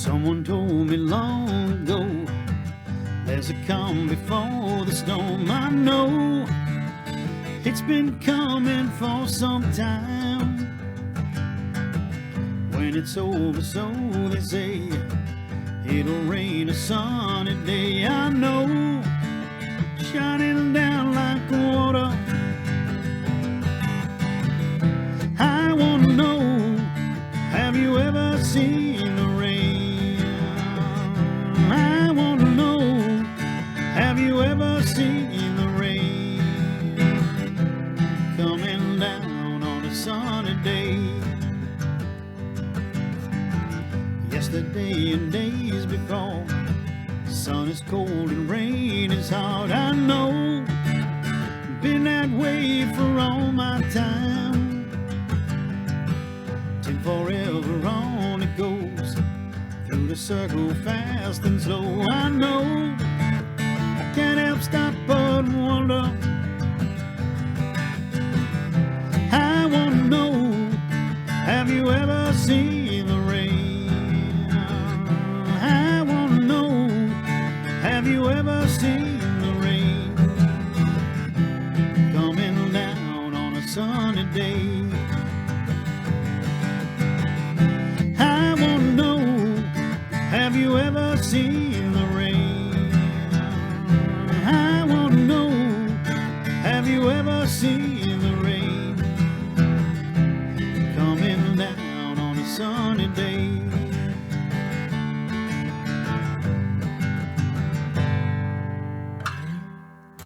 Someone told me long ago, there's a calm before the storm. I know it's been coming for some time. When it's over, so they say, it'll rain a sunny day. I know, shining down like water. I want to know, have you ever seen the rain? I want to know, have you ever seen the rain coming down on a sunny day? Yesterday and days before, sun is cold and rain is hard. I know, been that way for all my time. Till forever on it goes, through the circle fast and slow. I know, I can't help stop but wonder. I want to know, have you ever seen the rain? I want to know, have you ever seen the rain coming down on a sunny day? I want to know, have you ever seen